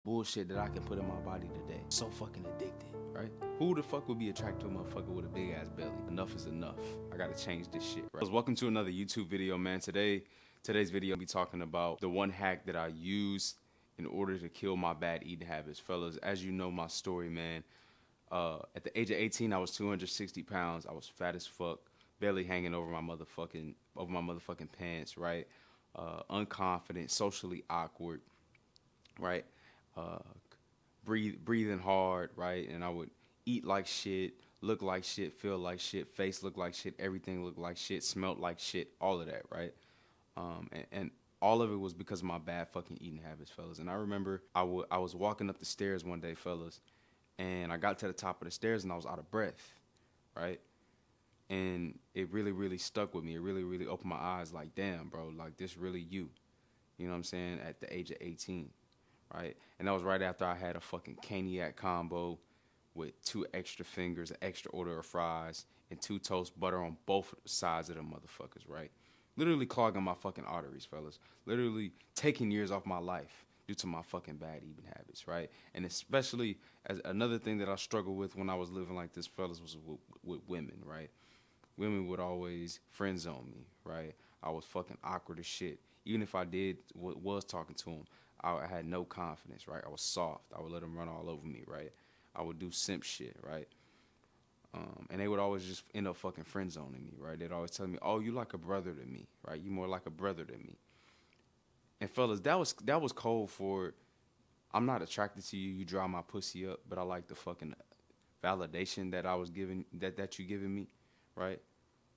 bullshit that I can put in my body today. So fucking addicted, right? Who the fuck would be attracted to a motherfucker with a big ass belly? Enough is enough. I gotta change this shit, right? Welcome to another YouTube video, man. Today's video, I'll be talking about the one hack that I used in order to kill my bad eating habits. Fellas, as you know my story, man, at the age of 18, I was 260 pounds. I was fat as fuck, belly hanging over my motherfucking pants, right? Unconfident, socially awkward, right? Uh, breathing hard, right? And I would eat like shit, look like shit, feel like shit, face look like shit, everything looked like shit, smelled like shit, all of that, right? And all of it was because of my bad fucking eating habits, fellas. And I remember I was walking up the stairs one day, fellas, and I got to the top of the stairs and I was out of breath, right? And it really, really stuck with me. It really, really opened my eyes like, damn, bro, like this really you. You know what I'm saying? At the age of 18, right? And that was right after I had a fucking caniac combo with 2 extra fingers, an extra order of fries, and 2 toast butter on both sides of the motherfuckers, right? Literally clogging my fucking arteries, fellas. Literally taking years off my life due to my fucking bad eating habits, right? And especially as another thing that I struggled with when I was living like this, fellas, was with women, right? Women would always friend zone me, right? I was fucking awkward as shit. Even if I was talking to them, I had no confidence, right? I was soft. I would let them run all over me, right? I would do simp shit, right? And they would always just end up fucking friend zoning me, right? They'd always tell me, "Oh, you like a brother to me, right? You more like a brother to me." And fellas, that was cold for. I'm not attracted to you. You dry my pussy up, but I like the fucking validation that I was giving that you giving me, right?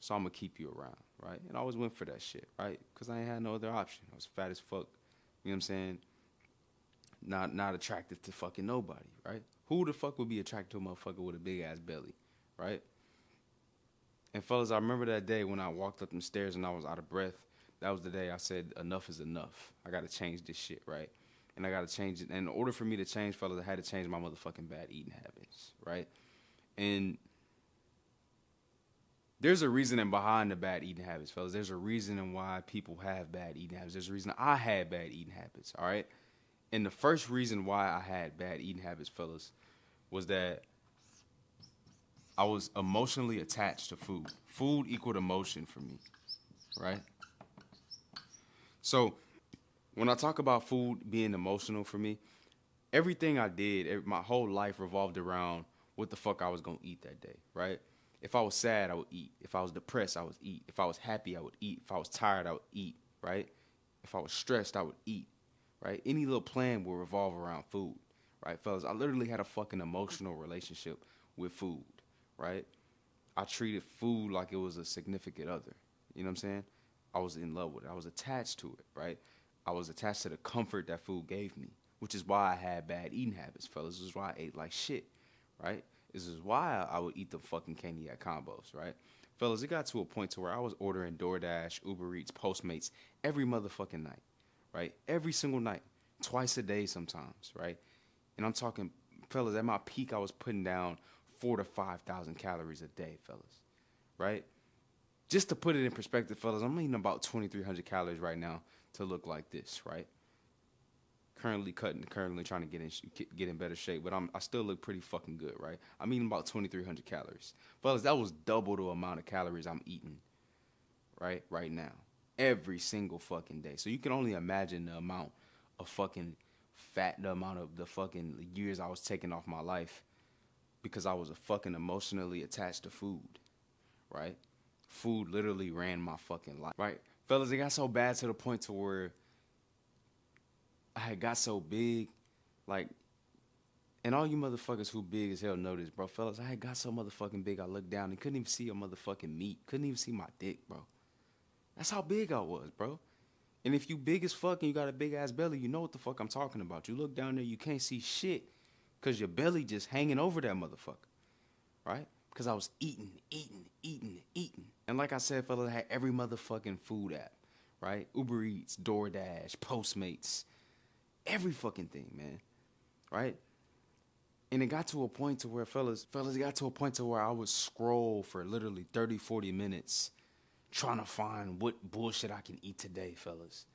So I'm gonna keep you around, right? And I always went for that shit, right? Cause I ain't had no other option. I was fat as fuck. You know what I'm saying? Not attractive to fucking nobody, right? Who the fuck would be attracted to a motherfucker with a big ass belly, right? And fellas, I remember that day when I walked up them stairs and I was out of breath. That was the day I said, enough is enough. I gotta change this shit, right? And I gotta change it. And in order for me to change, fellas, I had to change my motherfucking bad eating habits, right? And there's a reasoning behind the bad eating habits, fellas. There's a reasoning why people have bad eating habits. There's a reason I had bad eating habits, all right? And the first reason why I had bad eating habits, fellas, was that I was emotionally attached to food. Food equaled emotion for me, right? So when I talk about food being emotional for me, everything I did, my whole life revolved around what the fuck I was gonna eat that day, right? If I was sad, I would eat. If I was depressed, I would eat. If I was happy, I would eat. If I was tired, I would eat, right? If I was stressed, I would eat, right? Any little plan will revolve around food, right, fellas? I literally had a fucking emotional relationship with food, right? I treated food like it was a significant other. You know what I'm saying? I was in love with it. I was attached to it, right? I was attached to the comfort that food gave me, which is why I had bad eating habits, fellas. This is why I ate like shit, right? This is why I would eat the fucking caniac combos, right? Fellas, it got to a point to where I was ordering DoorDash, Uber Eats, Postmates every motherfucking night, right? Every single night, twice a day sometimes, right? And I'm talking, fellas, at my peak, I was putting down 4 to 5 thousand calories a day, fellas, right? Just to put it in perspective, fellas, I'm eating about 2,300 calories right now to look like this, right? Currently trying to get in better shape, but I still look pretty fucking good, right? I'm eating about 2,300 calories, fellas. That was double the amount of calories I'm eating, right now, every single fucking day. So you can only imagine the amount of fucking fat, the amount of the fucking years I was taking off my life because I was a fucking emotionally attached to food, right? Food literally ran my fucking life, right? Fellas, it got so bad to the point to where I had got so big, like, and all you motherfuckers who big as hell know this, bro. Fellas, I had got so motherfucking big, I looked down and couldn't even see a motherfucking meat. Couldn't even see my dick, bro. That's how big I was, bro. And if you big as fuck and you got a big ass belly, you know what the fuck I'm talking about. You look down there, you can't see shit because your belly just hanging over that motherfucker, right? Because I was eating. And like I said, fellas, I had every motherfucking food app, right? Uber Eats, DoorDash, Postmates, every fucking thing, man, right? And it got to a point to where, it got to a point to where I would scroll for literally 30, 40 minutes trying to find what bullshit I can eat today, fellas.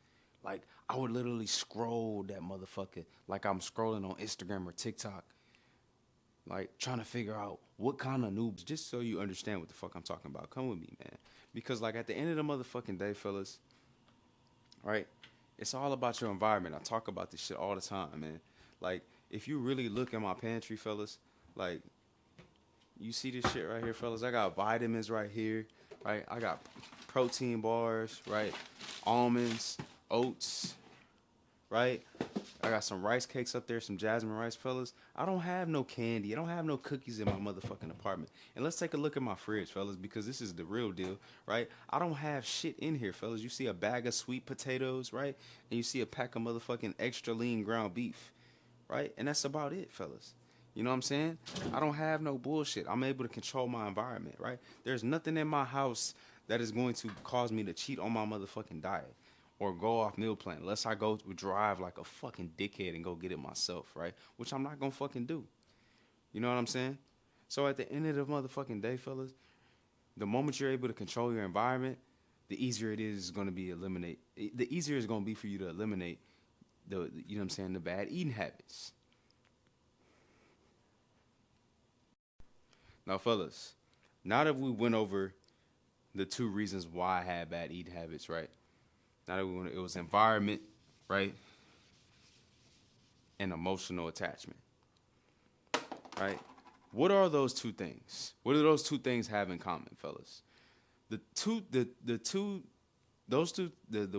Like, I would literally scroll that motherfucker like I'm scrolling on Instagram or TikTok, like trying to figure out what kind of noobs, just so you understand what the fuck I'm talking about. Come with me, man. Because like at the end of the motherfucking day, fellas, right? It's all about your environment. I talk about this shit all the time, man. Like, if you really look in my pantry, fellas, like, you see this shit right here, fellas? I got vitamins right here, right? I got protein bars, right? Almonds, oats, right? I got some rice cakes up there, some jasmine rice, fellas. I don't have no candy. I don't have no cookies in my motherfucking apartment. And let's take a look at my fridge, fellas, because this is the real deal, right? I don't have shit in here, fellas. You see a bag of sweet potatoes, right? And you see a pack of motherfucking extra lean ground beef, right? And that's about it, fellas. You know what I'm saying? I don't have no bullshit. I'm able to control my environment, right? There's nothing in my house that is going to cause me to cheat on my motherfucking diet or go off meal plan unless I go drive like a fucking dickhead and go get it myself, right? Which I'm not gonna fucking do. You know what I'm saying? So at the end of the motherfucking day, fellas, the moment you're able to control your environment, the easier it is going to be the easier it's going to be for you to eliminate the, you know what I'm saying, the bad eating habits. Now, fellas, now that we went over the 2 reasons why I had bad eating habits, right? Now that we went, it was environment, right? And emotional attachment, right? What are those 2 things? What do those 2 things have in common, fellas? The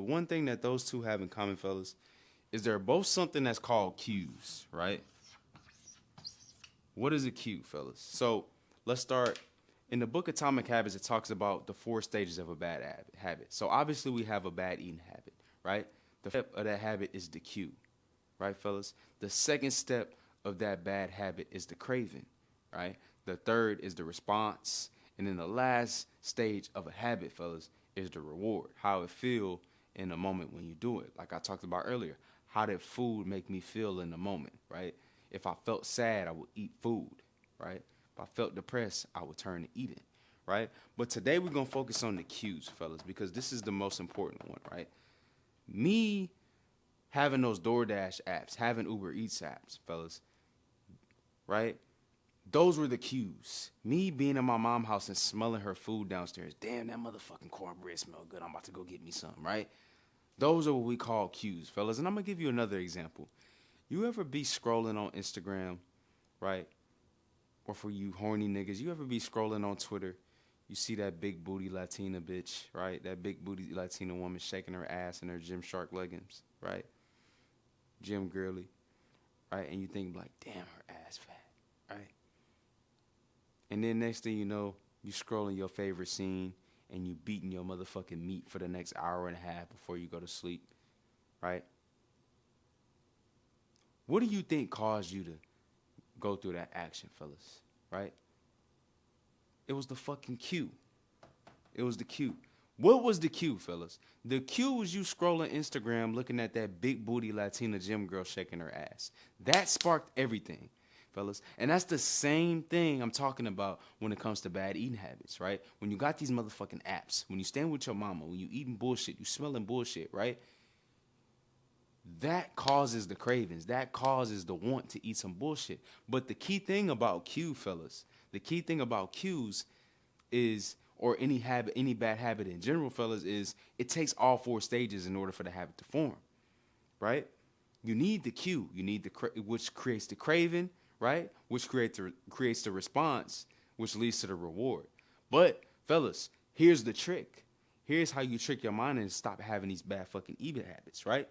one thing that those 2 have in common, fellas, is they're both something that's called cues, right? What is a cue, fellas? So let's start. In the book Atomic Habits, it talks about the 4 stages of a bad habit. So obviously we have a bad eating habit, right? The step of that habit is the cue, right, fellas? The second step of that bad habit is the craving, right? The third is the response. And then the last stage of a habit, fellas, is the reward. How it feel in the moment when you do it. Like I talked about earlier, how did food make me feel in the moment, right? If I felt sad, I would eat food, right? If I felt depressed, I would turn to eating, right? But today we're going to focus on the cues, fellas, because this is the most important one, right? Me having those DoorDash apps, having Uber Eats apps, fellas, right? Those were the cues. Me being in my mom's house and smelling her food downstairs. Damn, that motherfucking cornbread smell good. I'm about to go get me some, right? Those are what we call cues, fellas. And I'm going to give you another example. You ever be scrolling on Instagram, right? Or for you horny niggas, you ever be scrolling on Twitter, you see that big booty Latina bitch, right? That big booty Latina woman shaking her ass in her Gymshark leggings, right? Gym girly, right? And you think like, damn, her ass fat, right? And then next thing you know, you scrolling your favorite scene and you beating your motherfucking meat for the next hour and a half before you go to sleep, right? What do you think caused you to go through that action, fellas, right? It was the fucking cue. It was the cue. What was the cue, fellas? The cue was you scrolling Instagram looking at that big booty Latina gym girl shaking her ass. That sparked everything, fellas. And that's the same thing I'm talking about when it comes to bad eating habits, right? When you got these motherfucking apps, when you stand with your mama, when you eating bullshit, you smelling bullshit, right? That causes the cravings. That causes the want to eat some bullshit. But the key thing about cue, fellas, the key thing about cues is, or any habit, any bad habit in general, fellas, is it takes all 4 stages in order for the habit to form, right? You need the cue. You need which creates the craving, right? Which creates the response, which leads to the reward. But, fellas, here's the trick. Here's how you trick your mind and stop having these bad fucking eating habits, right?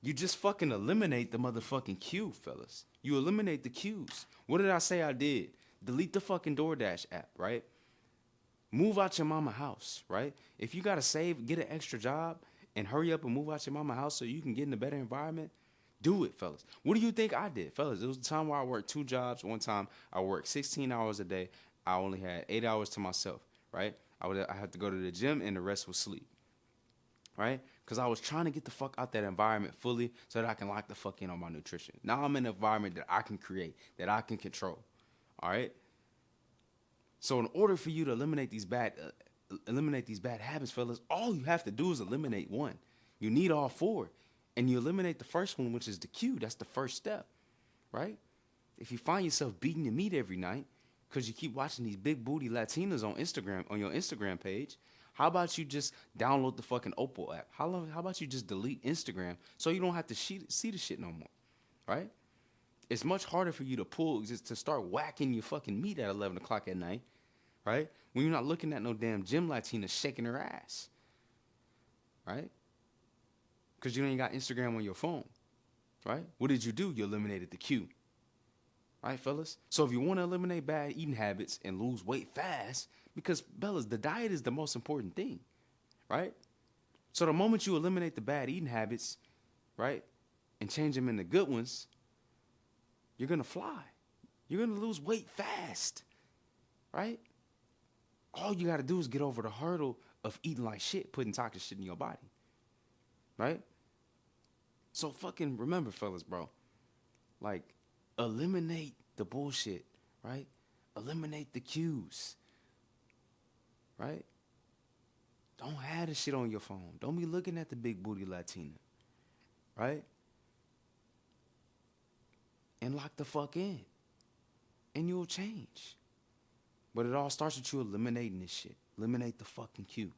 You just fucking eliminate the motherfucking cue, fellas. You eliminate the cues. What did I say I did? Delete the fucking DoorDash app, right? Move out your mama house, right? If you gotta save, get an extra job, and hurry up and move out your mama house so you can get in a better environment, do it, fellas. What do you think I did, fellas? It was a time where I worked 2 jobs. One time I worked 16 hours a day. I only had 8 hours to myself, right? I had to go to the gym and the rest was sleep, right? Because I was trying to get the fuck out that environment fully so that I can lock the fuck in on my nutrition. Now I'm in an environment that I can create, that I can control, all right? So in order for you to eliminate these bad habits, fellas, all you have to do is eliminate one. You need all four. And you eliminate the first one, which is the Q. That's the first step, right? If you find yourself beating your meat every night because you keep watching these big booty Latinas on Instagram, on your Instagram page, how about you just download the fucking Opal app? How about you just delete Instagram so you don't have to see the shit no more, right? It's much harder for you to pull, just to start whacking your fucking meat at 11 o'clock at night, right? When you're not looking at no damn gym Latina shaking her ass, right? Because you ain't got Instagram on your phone, right? What did you do? You eliminated the Q, right, fellas? So if you want to eliminate bad eating habits and lose weight fast, because, fellas, the diet is the most important thing, right? So the moment you eliminate the bad eating habits, right, and change them into good ones, you're going to fly. You're going to lose weight fast, right? All you got to do is get over the hurdle of eating like shit, putting toxic shit in your body, right? So fucking remember, fellas, bro, like, eliminate the bullshit, right? Eliminate the cues, right? Don't have the shit on your phone. Don't be looking at the big booty Latina, right? And lock the fuck in, and you'll change. But it all starts with you eliminating this shit. Eliminate the fucking Q.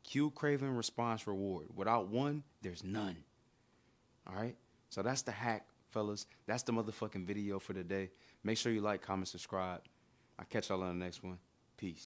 Cue, craving, response, reward. Without one, there's none. All right? So that's the hack, fellas. That's the motherfucking video for today. Make sure you like, comment, subscribe. I'll catch y'all on the next one. Peace.